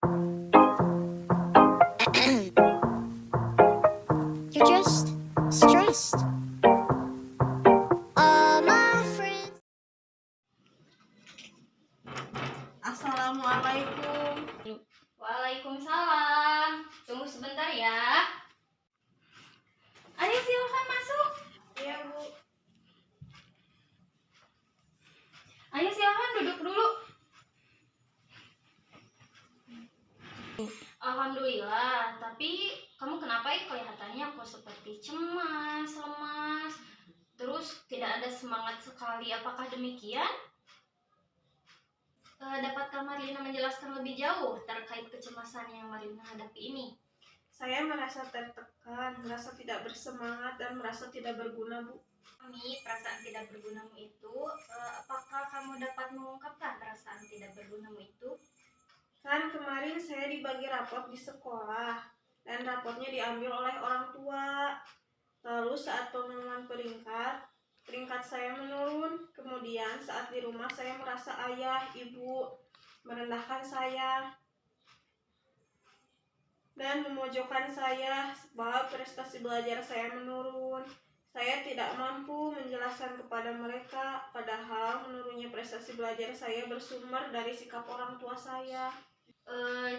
You're just stressed. All my friends. Assalamualaikum. Waalaikumsalam. Tunggu sebentar ya. Ayo silakan masuk. Iya, Bu. Ayo silakan duduk dulu. Alhamdulillah, tapi kamu kenapa ya kelihatannya kok seperti cemas, lemas, terus tidak ada semangat sekali. Apakah demikian? Dapatkah Marlina menjelaskan lebih jauh terkait kecemasan yang Marlina hadapi ini? Saya merasa tertekan, merasa tidak bersemangat, dan merasa tidak berguna, Bu. Kami, perasaan tidak bergunamu itu, apakah kamu dapat mengungkapkan perasaan tidak bergunamu itu? Kan kemarin saya dibagi rapot di sekolah, dan rapotnya diambil oleh orang tua. Lalu saat pengumuman peringkat saya menurun. Kemudian saat di rumah saya merasa ayah, ibu merendahkan saya dan memojokkan saya sebab prestasi belajar saya menurun. Saya tidak mampu menjelaskan kepada mereka, padahal menurunnya prestasi belajar saya bersumber dari sikap orang tua saya.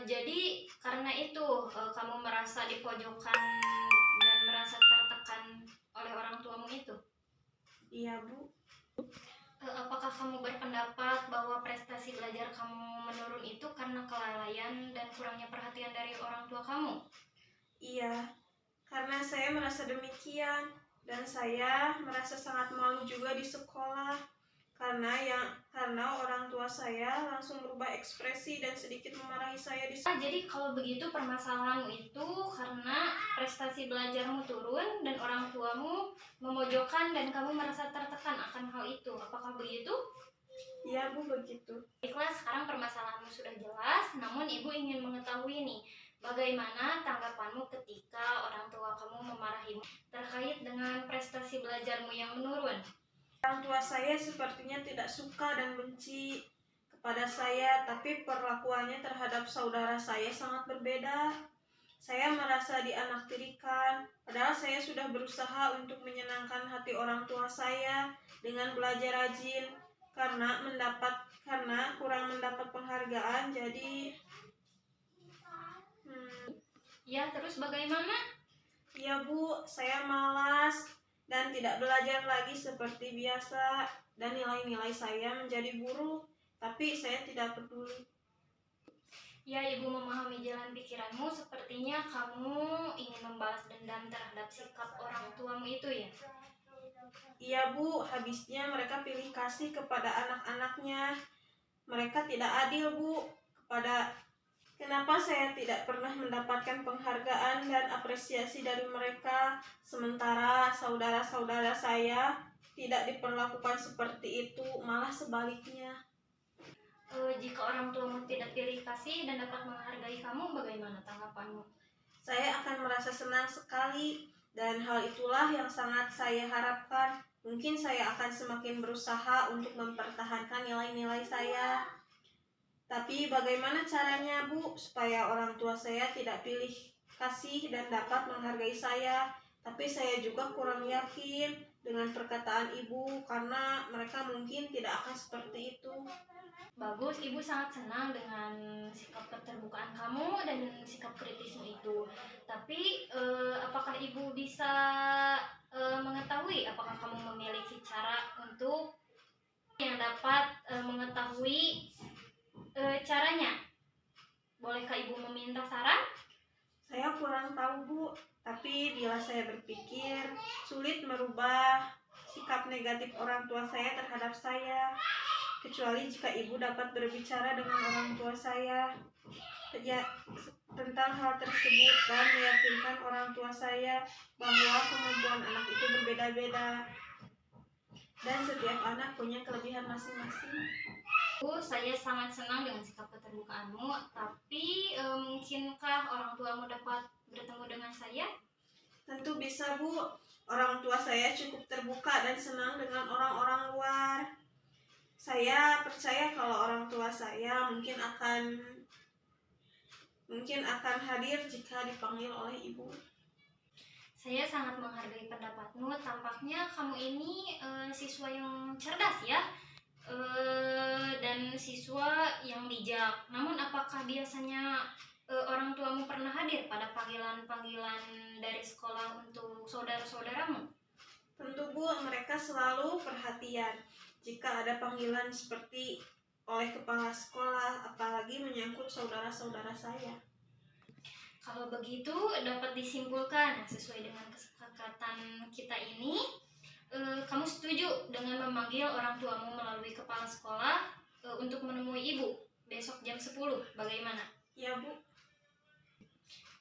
Jadi karena itu kamu merasa dipojokkan dan merasa tertekan oleh orang tuamu itu? Iya, Bu. Apakah kamu berpendapat bahwa prestasi belajar kamu menurun itu karena kelalaian dan kurangnya perhatian dari orang tua kamu? Iya, karena saya merasa demikian, dan saya merasa sangat malu juga di sekolah karena orang tua saya langsung berubah ekspresi dan sedikit memarahi saya di sekolah. Jadi kalau begitu permasalahanmu itu karena prestasi belajarmu turun dan orang tuamu memojokkan dan kamu merasa tertekan akan hal itu. Apakah begitu? Iya, Bu, begitu. Baiklah, sekarang permasalahanmu sudah jelas, namun ibu ingin mengetahui nih, bagaimana tanggapanmu ketika orang tua kamu memarahimu terkait dengan prestasi belajarmu yang menurun? Orang tua saya sepertinya tidak suka dan benci kepada saya, tapi perlakuannya terhadap saudara saya sangat berbeda. Saya merasa dianaktirikan, padahal saya sudah berusaha untuk menyenangkan hati orang tua saya dengan belajar rajin. Karena kurang mendapat penghargaan, jadi Ya, terus bagaimana? ya, Bu, saya malas dan tidak belajar lagi seperti biasa, dan nilai-nilai saya menjadi buruk, tapi saya tidak peduli. Ya, ibu memahami jalan pikiranmu, sepertinya kamu ingin membalas dendam terhadap sikap orang tuamu itu ya? Iya, Bu, habisnya mereka pilih kasih kepada anak-anaknya. Mereka tidak adil, Bu, kenapa saya tidak pernah mendapatkan penghargaan dan apresiasi dari mereka, sementara saudara-saudara saya tidak diperlakukan seperti itu, malah sebaliknya. Jika orang tuamu tidak pilih kasih dan dapat menghargai kamu, bagaimana tanggapanmu? Saya akan merasa senang sekali, dan hal itulah yang sangat saya harapkan. Mungkin saya akan semakin berusaha untuk mempertahankan nilai-nilai saya. Tapi bagaimana caranya, Bu, supaya orang tua saya tidak pilih kasih dan dapat menghargai saya? Tapi saya juga kurang yakin dengan perkataan ibu, karena mereka mungkin tidak akan seperti itu. Bagus, ibu sangat senang dengan sikap keterbukaan kamu dan sikap kritismu itu. Tapi apakah ibu bisa mengetahui apakah kamu memiliki cara untuk yang dapat mengetahui caranya? Bolehkah ibu meminta saran? Saya kurang tahu, Bu, tapi bila saya berpikir sulit merubah sikap negatif orang tua saya terhadap saya, kecuali jika ibu dapat berbicara dengan orang tua saya tentang hal tersebut dan meyakinkan orang tua saya bahwa kemampuan anak itu berbeda-beda dan setiap anak punya kelebihan masing-masing. Saya sangat senang dengan sikap keterbukaanmu, tapi mungkinkah orang tuamu dapat bertemu dengan saya? Tentu bisa, Bu. Orang tua saya cukup terbuka dan senang dengan orang-orang luar. Saya percaya kalau orang tua saya mungkin akan mungkin akan hadir jika dipanggil oleh ibu. Saya sangat menghargai pendapatmu. Tampaknya kamu ini siswa yang cerdas ya, dan siswa yang bijak. Namun apakah biasanya orang tuamu pernah hadir pada panggilan-panggilan dari sekolah untuk saudara-saudaramu? Tentu Bu, mereka selalu perhatian jika ada panggilan seperti oleh kepala sekolah, apalagi menyangkut saudara-saudara saya. Kalau begitu dapat disimpulkan sesuai dengan kesepakatan kita ini, kamu setuju dengan memanggil orang tuamu melalui kepala sekolah untuk menemui ibu besok jam 10, bagaimana? Ya Bu.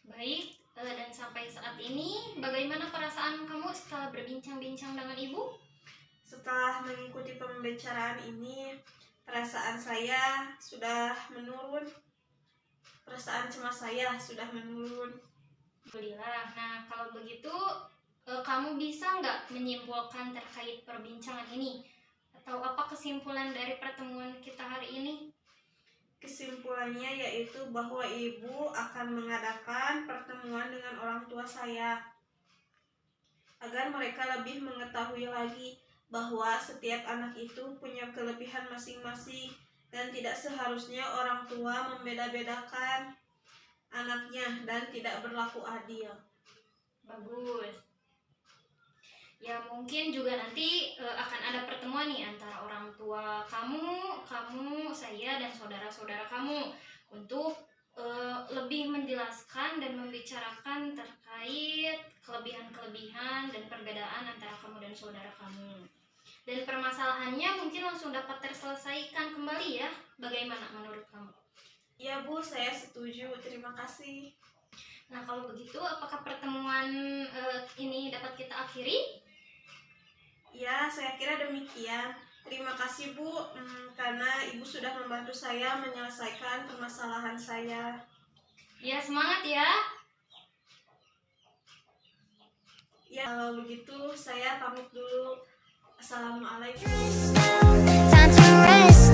Baik, dan sampai saat ini bagaimana perasaan kamu setelah berbincang-bincang dengan ibu? Setelah mengikuti pembicaraan ini, perasaan saya sudah menurun. Perasaan cemas saya sudah menurun. Alhamdulillah. Nah, kalau begitu kamu bisa nggak menyimpulkan terkait perbincangan ini? Atau apa kesimpulan dari pertemuan kita hari ini? Kesimpulannya yaitu bahwa ibu akan mengadakan pertemuan dengan orang tua saya agar mereka lebih mengetahui lagi bahwa setiap anak itu punya kelebihan masing-masing dan tidak seharusnya orang tua membeda-bedakan anaknya dan tidak berlaku adil. Bagus. Ya mungkin juga nanti akan ada pertemuan nih antara orang tua kamu, saya dan saudara-saudara kamu untuk lebih menjelaskan dan membicarakan terkait kelebihan-kelebihan dan perbedaan antara kamu dan saudara kamu. Dan permasalahannya mungkin langsung dapat terselesaikan kembali ya. Bagaimana menurut kamu? Ya Bu, saya setuju. Terima kasih. Nah kalau begitu apakah pertemuan ini dapat kita akhiri? Ya, saya kira demikian. Terima kasih Bu, karena Ibu sudah membantu saya menyelesaikan permasalahan saya. Ya semangat ya. Ya, kalau begitu saya pamit dulu. Assalamualaikum. Time to rest